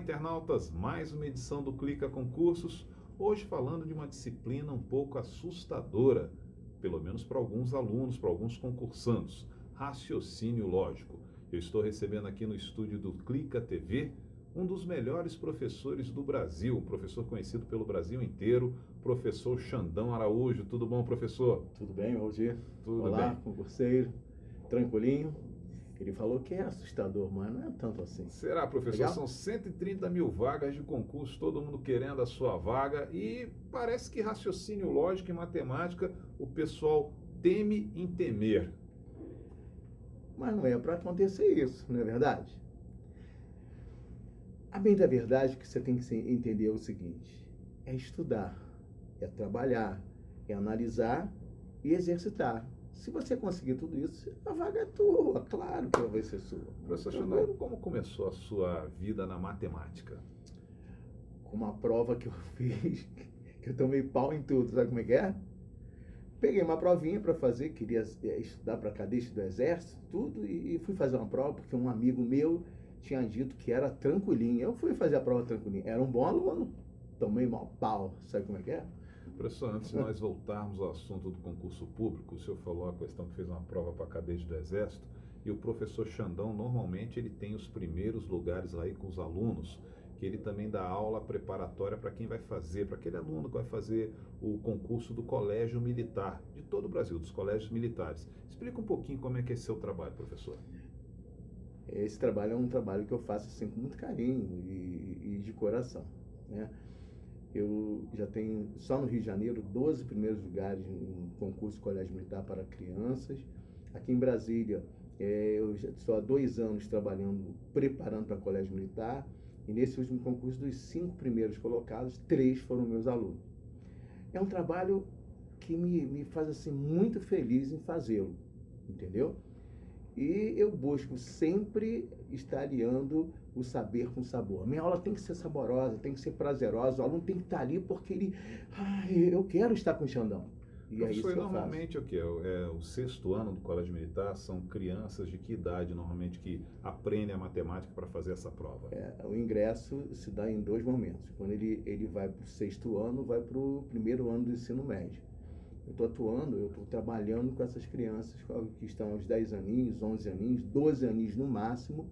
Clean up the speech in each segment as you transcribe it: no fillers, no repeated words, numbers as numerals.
internautas, mais uma edição do Clica Concursos, hoje falando de uma disciplina um pouco assustadora, pelo menos para alguns alunos, para alguns concursantes, raciocínio lógico. Eu estou recebendo aqui no estúdio do Clica TV um dos melhores professores do Brasil, um professor conhecido pelo Brasil inteiro, professor Xandão Araújo. Tudo bom, professor? Tudo bem, Valdir? Tudo Olá, bem. concurseiro, tranquilinho. Ele falou que é assustador, mas não é tanto assim. Será, professor? Legal? São 130 mil vagas de concurso, todo mundo querendo a sua vaga e parece que raciocínio lógico e matemática o pessoal teme em temer. Mas não é para acontecer isso, não é verdade? A bem da verdade que você tem que entender é o seguinte: é estudar, é trabalhar, é analisar e exercitar. Se você conseguir tudo isso, a vaga é tua, claro que ela vai ser sua. Professor Xandão, como começou a sua vida na matemática? Com uma prova que eu fiz, que eu tomei pau em tudo, sabe como é que é? Peguei uma provinha para fazer, queria estudar para cadete do exército, tudo, e fui fazer uma prova porque um amigo meu tinha dito que era tranquilinho. Eu fui fazer a prova tranquilinho. Era um bom aluno, tomei mal pau, sabe como é que é? Professor, antes de nós voltarmos ao assunto do concurso público, o senhor falou a questão que fez uma prova para cadete do Exército, e o professor Xandão, normalmente, ele tem os primeiros lugares aí com os alunos, que ele também dá aula preparatória para quem vai fazer, para aquele aluno que vai fazer o concurso do Colégio Militar, de todo o Brasil, dos colégios militares. Explica um pouquinho como é que é esse seu trabalho, professor. Esse trabalho é um trabalho que eu faço assim, com muito carinho e de coração, né? Eu já tenho, só no Rio de Janeiro, 12 primeiros lugares em concurso de colégio militar para crianças. Aqui em Brasília, eu já estou há 2 anos trabalhando, preparando para colégio militar. E nesse último concurso, dos 5 primeiros colocados, 3 foram meus alunos. É um trabalho que me faz assim, muito feliz em fazê-lo, entendeu? E eu busco sempre estar aliando o saber com o sabor. A minha aula tem que ser saborosa, tem que ser prazerosa. O aluno tem que estar ali porque ele... eu quero estar com o Xandão. E é isso que eu faço. Normalmente o que? É o 6º ano do Colégio Militar, são crianças de que idade normalmente que aprendem a matemática para fazer essa prova? O ingresso se dá em 2 momentos. Quando ele vai para o 6º ano, vai para o 1º ano do ensino médio. Eu estou trabalhando com essas crianças que estão aos 10 aninhos, 11 aninhos, 12 aninhos no máximo,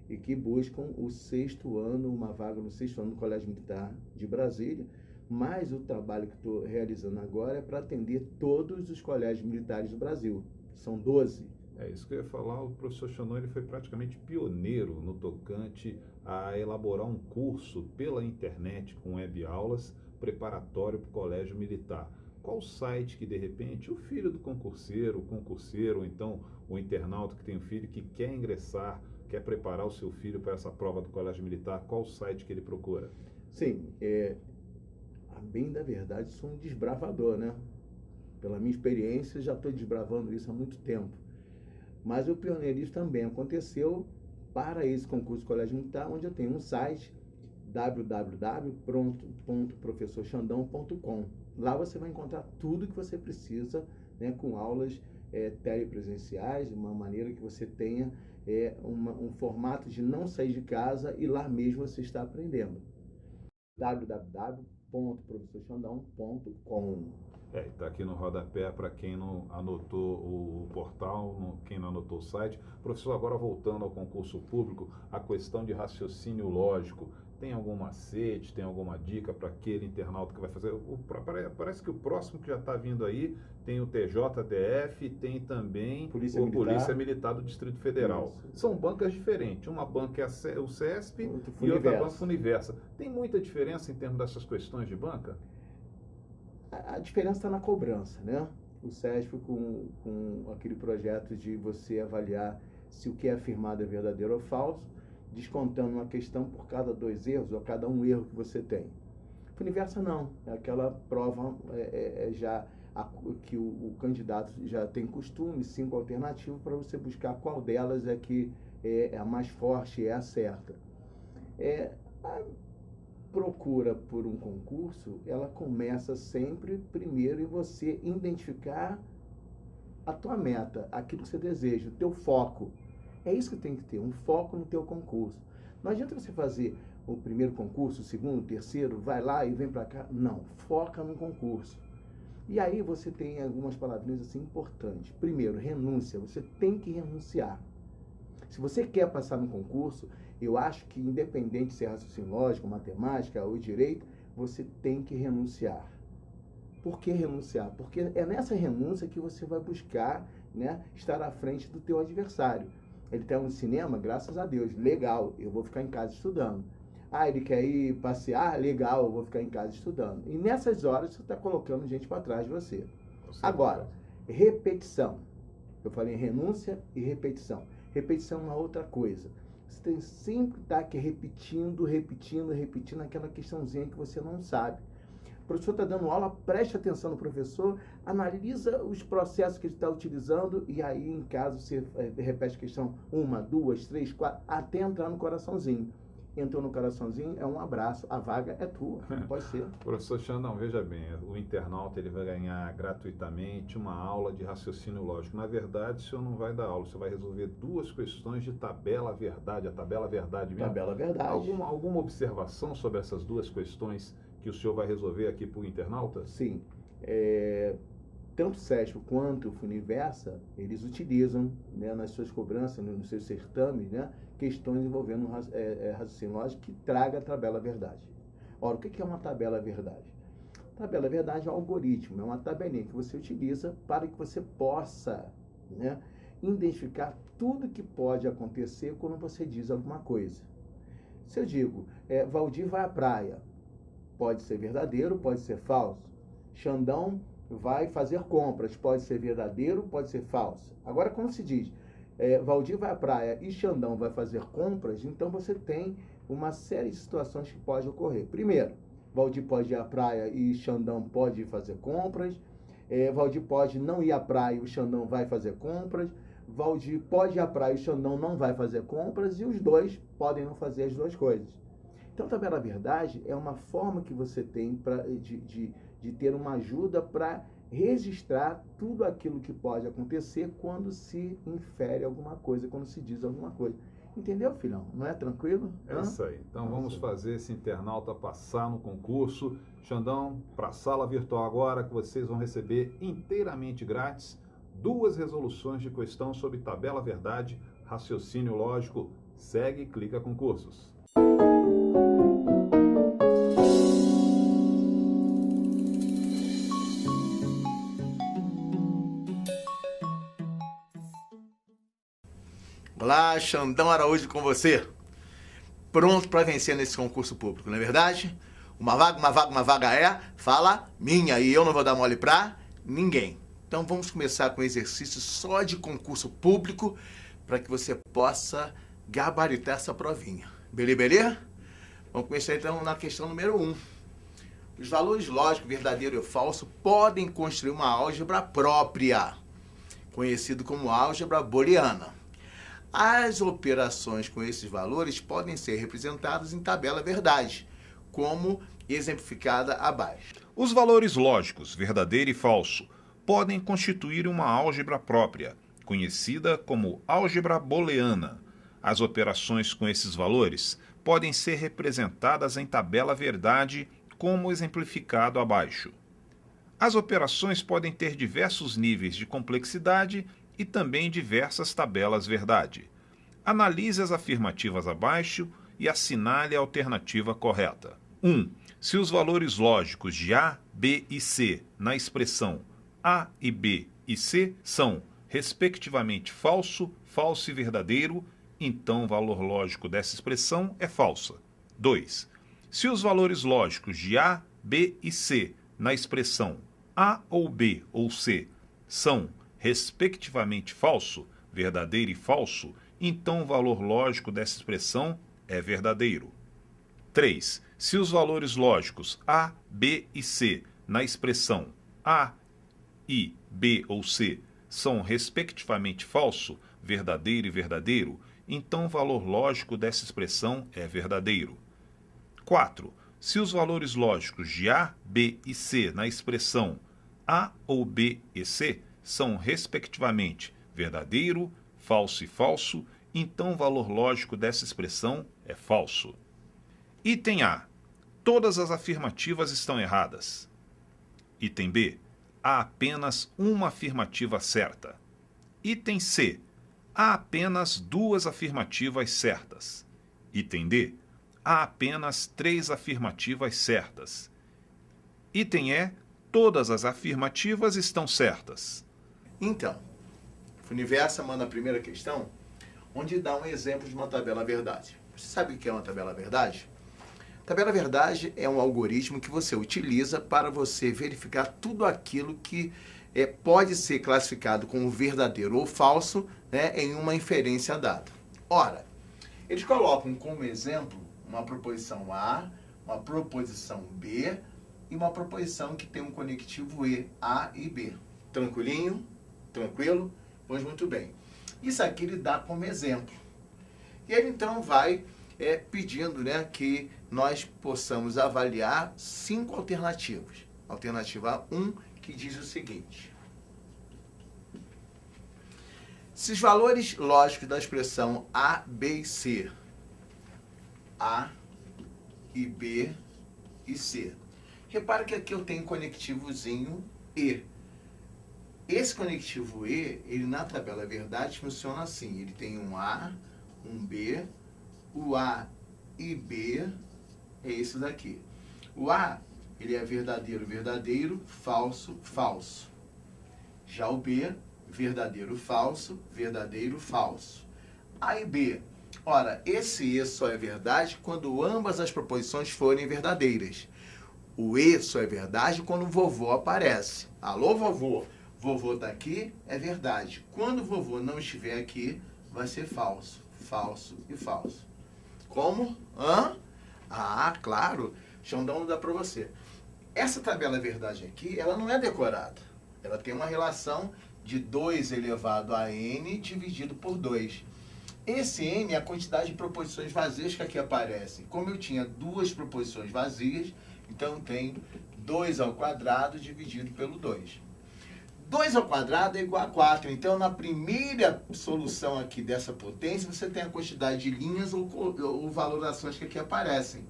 e que buscam o 6º ano, uma vaga no 6º ano do Colégio Militar de Brasília. Mas o trabalho que estou realizando agora é para atender todos os colégios militares do Brasil. São 12. É isso que eu ia falar, o professor Xandão, ele foi praticamente pioneiro no tocante a elaborar um curso pela internet com web aulas preparatório para o Colégio Militar. Qual o site que, de repente, o filho do concurseiro, o concurseiro, ou então o internauta que tem um filho que quer ingressar, quer preparar o seu filho para essa prova do Colégio Militar, qual o site que ele procura? Sim, a bem da verdade, sou um desbravador, né? Pela minha experiência, já estou desbravando isso há muito tempo. Mas o pioneirismo também aconteceu para esse concurso do Colégio Militar, onde eu tenho um site, www.professorxandão.com. Lá você vai encontrar tudo que você precisa, né, com aulas telepresenciais, de uma maneira que você tenha um formato de não sair de casa e lá mesmo você está aprendendo. www.professorxandão.com. Está aqui no rodapé para quem não anotou o portal, quem não anotou o site. Professor, agora voltando ao concurso público, a questão de raciocínio lógico, tem algum macete, tem alguma dica para aquele internauta que vai fazer? Parece que o próximo que já está vindo aí tem o TJDF, tem também Polícia Militar do Distrito Federal. Isso. São bancas diferentes. Uma banca é o CESP e outra banca é a Universa. Tem muita diferença em termos dessas questões de banca? A diferença está na cobrança, né? O CESP com aquele projeto de você avaliar se o que é afirmado é verdadeiro ou falso, descontando uma questão por cada 2 erros ou cada 1 erro que você tem. O Universa não, é aquela prova que o candidato já tem costume, 5 alternativas, para você buscar qual delas é que é a mais forte, é a certa. A procura por um concurso, ela começa sempre primeiro em você identificar a tua meta, aquilo que você deseja, o teu foco. É isso que tem que ter, um foco no teu concurso. Não adianta você fazer o primeiro concurso, o segundo, o terceiro, vai lá e vem para cá. Não, foca no concurso. E aí você tem algumas palavrinhas assim importantes. Primeiro, renúncia. Você tem que renunciar. Se você quer passar no concurso, eu acho que independente se é raciocínio lógico, matemática ou direito, você tem que renunciar. Por que renunciar? Porque é nessa renúncia que você vai buscar, né, estar à frente do teu adversário. Ele está no cinema, graças a Deus, legal, eu vou ficar em casa estudando. Ah, ele quer ir passear, legal, eu vou ficar em casa estudando. E nessas horas você está colocando gente para trás de você. Agora, repetição. Eu falei renúncia e repetição. Repetição é uma outra coisa. Você tem sempre que estar aqui repetindo aquela questãozinha que você não sabe. O professor está dando aula, preste atenção no professor, analisa os processos que ele está utilizando e aí, em caso, você repete a questão 1, 2, 3, 4, até entrar no coraçãozinho. Entrou no coraçãozinho, é um abraço, a vaga é tua, pode ser. Professor Xandão, veja bem, o internauta ele vai ganhar gratuitamente uma aula de raciocínio lógico. Na verdade, o senhor não vai dar aula, você vai resolver 2 questões de tabela verdade, a tabela verdade mesmo. Tabela verdade. Alguma observação sobre essas 2 questões que o senhor vai resolver aqui para o internauta? Sim. Tanto o SESP quanto o Funiversa, eles utilizam, né, nas suas cobranças, nos seus certames, né, questões envolvendo raciocínio lógico que traga a tabela verdade. Ora, o que é uma tabela verdade? Tabela verdade é um algoritmo, é uma tabelinha que você utiliza para que você possa, né, identificar tudo que pode acontecer quando você diz alguma coisa. Se eu digo, Valdir vai à praia, pode ser verdadeiro, pode ser falso. Xandão vai fazer compras, pode ser verdadeiro, pode ser falso. Agora, quando se diz Valdir vai à praia e Xandão vai fazer compras, então você tem uma série de situações que podem ocorrer. Primeiro, Valdir pode ir à praia e Xandão pode fazer compras. Valdir pode não ir à praia e o Xandão vai fazer compras. Valdir pode ir à praia e o Xandão não vai fazer compras. E os dois podem não fazer as 2 coisas. Então, a tabela verdade é uma forma que você tem de ter uma ajuda para registrar tudo aquilo que pode acontecer quando se infere alguma coisa, quando se diz alguma coisa. Entendeu, filhão? Não é tranquilo? É isso aí. Então vamos fazer esse internauta passar no concurso. Xandão, para a sala virtual agora, que vocês vão receber inteiramente grátis 2 resoluções de questão sobre tabela verdade, raciocínio lógico. Segue e clica concursos. Olá, Xandão Araújo com você. Pronto para vencer nesse concurso público, não é verdade? Uma vaga é, fala minha, e eu não vou dar mole para ninguém. Então vamos começar com um exercício só de concurso público para que você possa gabaritar essa provinha. Beleza? Vamos começar então na questão número 1. Os valores lógicos, verdadeiro e falso, podem construir uma álgebra própria, conhecido como álgebra booleana. As operações com esses valores podem ser representadas em tabela verdade, como exemplificada abaixo. Os valores lógicos, verdadeiro e falso, podem constituir uma álgebra própria, conhecida como álgebra booleana. As operações com esses valores podem ser representadas em tabela verdade, como exemplificado abaixo. As operações podem ter diversos níveis de complexidade e também diversas tabelas verdade. Analise as afirmativas abaixo e assinale a alternativa correta. 1. Se os valores lógicos de A, B e C na expressão A e B e C são, respectivamente, falso, falso e verdadeiro, então o valor lógico dessa expressão é falsa. 2. Se os valores lógicos de A, B e C na expressão A ou B ou C são, respectivamente, falso, verdadeiro e falso, então o valor lógico dessa expressão é verdadeiro. 3. Se os valores lógicos A, B e C na expressão A, I, B ou C são, respectivamente, falso, verdadeiro e verdadeiro, então o valor lógico dessa expressão é verdadeiro. 4. Se os valores lógicos de A, B e C na expressão A ou B e C são, respectivamente, verdadeiro, falso e falso, então o valor lógico dessa expressão é falso. Item A. Todas as afirmativas estão erradas. Item B. Há apenas uma afirmativa certa. Item C. Há apenas 2 afirmativas certas. Item D. Há apenas 3 afirmativas certas. Item E. Todas as afirmativas estão certas. Então, o Universo manda a primeira questão, onde dá um exemplo de uma tabela verdade. Você sabe o que é uma tabela verdade? Tabela verdade é um algoritmo que você utiliza para você verificar tudo aquilo que pode ser classificado como verdadeiro ou falso, né, em uma inferência dada. Ora, eles colocam como exemplo uma proposição A, uma proposição B e uma proposição que tem um conectivo E, A e B. Tranquilinho? Tranquilo? Pois muito bem. Isso aqui ele dá como exemplo. E ele então vai pedindo, né, que nós possamos avaliar 5 alternativas. Alternativa 1, que diz o seguinte: se os valores lógicos da expressão A, B e C, A e B e C. Repara que aqui eu tenho conectivozinho E. Esse conectivo E, ele na tabela verdade funciona assim. Ele tem um A, um B, o A e B é esse daqui. O A, ele é verdadeiro, verdadeiro, falso, falso. Já o B, verdadeiro, falso, verdadeiro, falso. A e B. Ora, esse E só é verdade quando ambas as proposições forem verdadeiras. O E só é verdade quando o vovô aparece. Alô, vovô? Vovô está aqui, é verdade. Quando o vovô não estiver aqui, vai ser falso. Falso e falso. Como? Hã? Ah, claro. Xandão dá para você. Essa tabela verdade aqui, ela não é decorada. Ela tem uma relação de 2 elevado a n dividido por 2. Esse n é a quantidade de proposições vazias que aqui aparecem. Como eu tinha 2 proposições vazias, então tem 2 ao quadrado dividido pelo 2. 2 ao quadrado é igual a 4. Então, na primeira solução aqui dessa potência, você tem a quantidade de linhas ou valorações que aqui aparecem.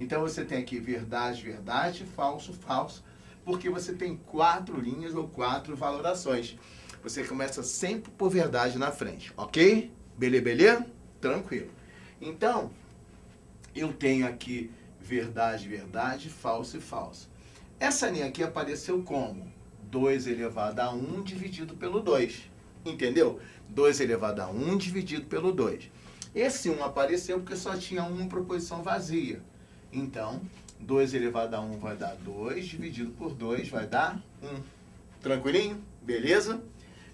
Então, você tem aqui verdade, verdade, falso, falso, porque você tem 4 linhas ou 4 valorações. Você começa sempre por verdade na frente, ok? Beleza? Tranquilo. Então, eu tenho aqui verdade, verdade, falso e falso. Essa linha aqui apareceu como? 2 elevado a 1 dividido pelo 2. Entendeu? 2 elevado a 1 dividido pelo 2. Esse 1 apareceu porque só tinha uma proposição vazia. Então, 2 elevado a 1 vai dar 2, dividido por 2 vai dar 1. Tranquilinho? Beleza?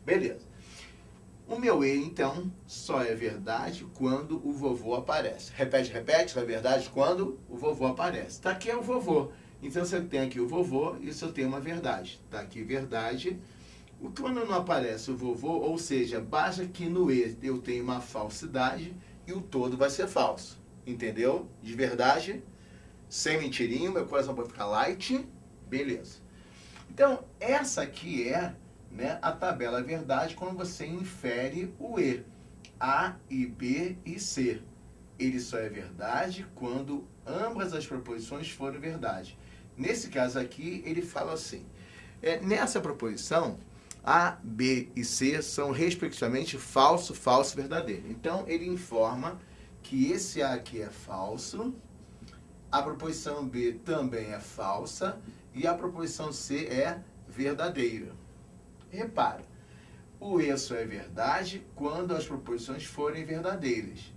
Beleza. O meu E, então, só é verdade quando o vovô aparece. Repete, repete, só é verdade quando o vovô aparece. Tá aqui é o vovô. Então, você tem aqui o vovô, isso eu tenho uma verdade. Tá aqui verdade. Quando não aparece o vovô, ou seja, basta que no E eu tenha uma falsidade e o todo vai ser falso. Entendeu? De verdade, sem mentirinho, meu coração vai ficar light. Beleza. Então, essa aqui é, né, a tabela verdade quando você infere o E. A e B e C. Ele só é verdade quando ambas as proposições forem verdade. Nesse caso aqui, ele fala assim. Nessa proposição, A, B e C são respectivamente falso, falso, verdadeiro. Então, ele informa que esse A aqui é falso, a proposição B também é falsa e a proposição C é verdadeira. Repara, o E só é verdade quando as proposições forem verdadeiras.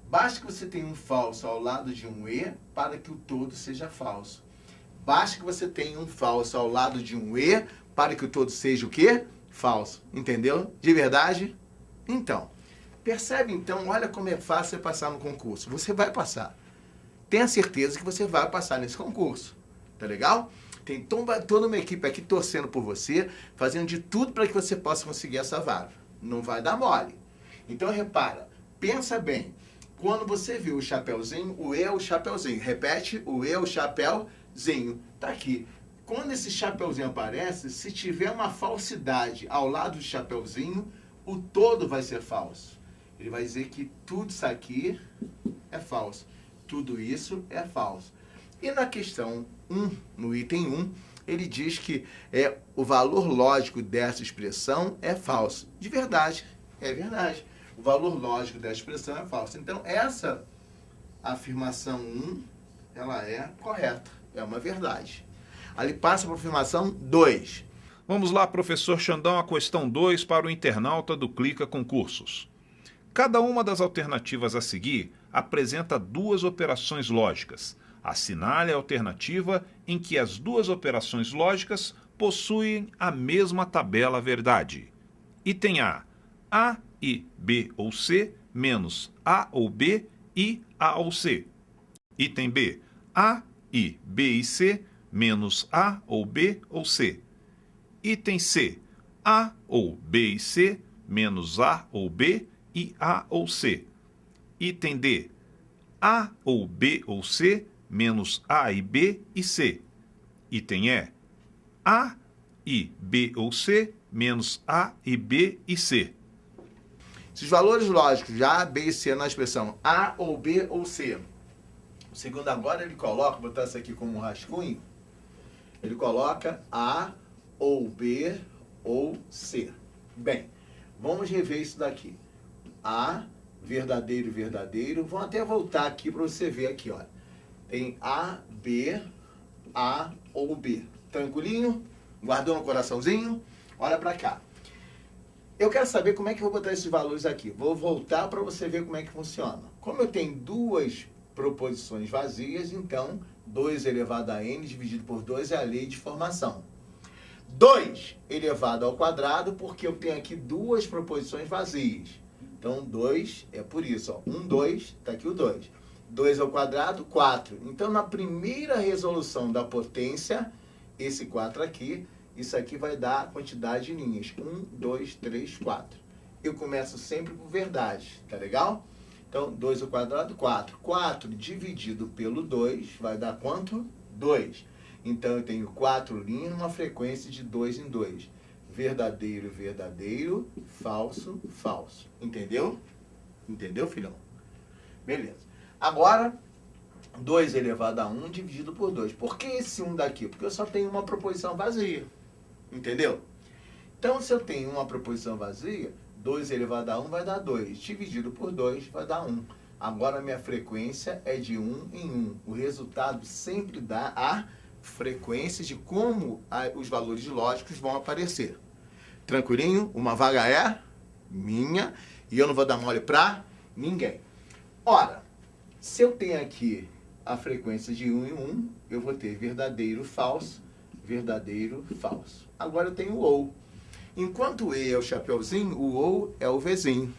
Basta que você tenha um falso ao lado de um E para que o todo seja falso. Basta que você tenha um falso ao lado de um E para que o todo seja o quê? Falso. Entendeu? De verdade? Então, percebe então, olha como é fácil você passar no concurso. Você vai passar. Tenha certeza que você vai passar nesse concurso. Tá legal? Tem toda uma equipe aqui torcendo por você, fazendo de tudo para que você possa conseguir essa vaga. Não vai dar mole. Então, repara, pensa bem. Quando você viu o chapeuzinho, o E é o chapeuzinho. Repete, o E é o chapeuzinho. Tá aqui. Quando esse chapeuzinho aparece, se tiver uma falsidade ao lado do chapeuzinho, o todo vai ser falso. Ele vai dizer que tudo isso aqui é falso. Tudo isso é falso. E na questão 1, no item 1, ele diz que o valor lógico dessa expressão é falso. De verdade, é verdade. O valor lógico dessa expressão é falso. Então, essa afirmação 1, ela é correta, é uma verdade. Ali passa para a afirmação 2. Vamos lá, professor Xandão, a questão 2 para o internauta do Clica Concursos. Cada uma das alternativas a seguir apresenta duas operações lógicas. Assinale a alternativa em que as duas operações lógicas possuem a mesma tabela verdade. Item A e B ou C menos A ou B e A ou C. Item B, A e B e C menos A ou B ou C. Item C, A ou B e C menos A ou B e A ou C. Item D, A ou B ou C menos A e B e C. Item E, A e B ou C menos A e B e C. Esses valores lógicos de A, B e C na expressão A ou B ou C. O segundo agora ele coloca, vou botar isso aqui como um rascunho, ele coloca A ou B ou C. Bem, vamos rever isso daqui. A, verdadeiro, verdadeiro. Vamos até voltar aqui para você ver aqui, olha. Tem A ou B. Tranquilinho? Guardou no coraçãozinho? Olha para cá. Eu quero saber como é que eu vou botar esses valores aqui. Vou voltar para você ver como é que funciona. Como eu tenho duas proposições vazias, então 2 elevado a n dividido por 2 é a lei de formação. 2 elevado ao quadrado, porque eu tenho aqui duas proposições vazias. Então 2 é por isso, ó. 1, 2, está aqui o 2. 2 ao quadrado, 4. Então, na primeira resolução da potência, esse 4 aqui, isso aqui vai dar a quantidade de linhas. 1, 2, 3, 4. Eu começo sempre por verdade, tá legal? Então, 2 ao quadrado, 4. 4 dividido pelo 2 vai dar quanto? 2. Então, eu tenho 4 linhas numa frequência de 2 em 2. Verdadeiro, verdadeiro, falso, falso. Entendeu? Entendeu, filhão? Beleza. Agora, 2 elevado a 1 dividido por 2. Por que esse 1 daqui? Porque eu só tenho uma proposição vazia. Entendeu? Então, se eu tenho uma proposição vazia, 2 elevado a 1 vai dar 2. Dividido por 2 vai dar 1. Agora, a minha frequência é de 1 em 1. O resultado sempre dá a frequência de como os valores lógicos vão aparecer. Tranquilinho? Uma vaga é minha e eu não vou dar mole para ninguém. Ora, se eu tenho aqui a frequência de 1 em 1, eu vou ter verdadeiro, falso, falso. Agora eu tenho o ou. Enquanto o E é o chapeuzinho, o ou é o Vzinho.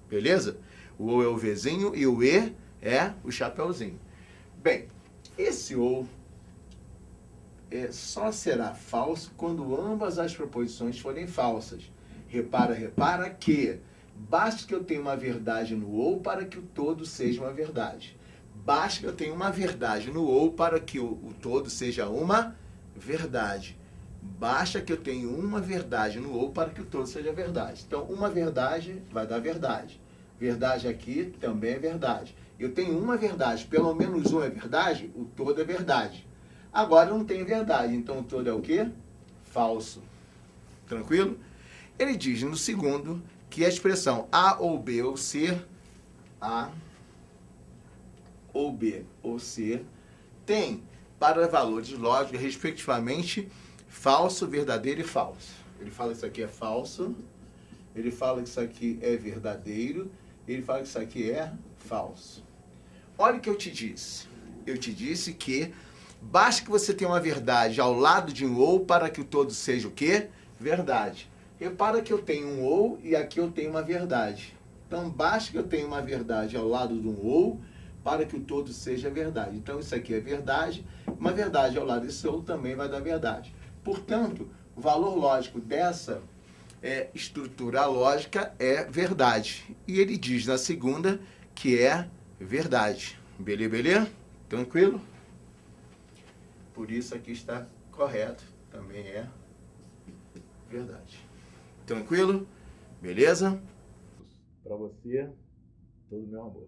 Beleza? O ou é o Vzinho e o E é o chapeuzinho. Bem, esse ou só será falso quando ambas as proposições forem falsas. Repara que basta que eu tenha uma verdade no ou para que o todo seja uma verdade. Basta que eu tenha uma verdade no ou para que o todo seja uma verdade. Basta que eu tenha uma verdade no ou para que o todo seja verdade. Então, uma verdade vai dar verdade. Verdade aqui também é verdade. Eu tenho uma verdade, pelo menos uma é verdade, o todo é verdade. Agora eu não tenho verdade, então o todo é o quê? Falso. Tranquilo? Ele diz no segundo que a expressão A ou B ou C, A ou B ou C, tem para valores lógicos, respectivamente, falso, verdadeiro e falso. Ele fala que isso aqui é falso, ele fala que isso aqui é verdadeiro, ele fala que isso aqui é falso. Olha o que eu te disse. Eu te disse que basta que você tenha uma verdade ao lado de um ou para que o todo seja o quê? Verdade. Repara que eu tenho um ou e aqui eu tenho uma verdade. Então, basta que eu tenha uma verdade ao lado de um ou para que o todo seja verdade. Então, isso aqui é verdade. Uma verdade ao lado desse ou também vai dar verdade. Portanto, o valor lógico dessa estrutura lógica é verdade. E ele diz na segunda que é verdade. Beleza? Tranquilo? Por isso aqui está correto. Também é verdade. Tranquilo? Beleza? Para você, todo meu amor.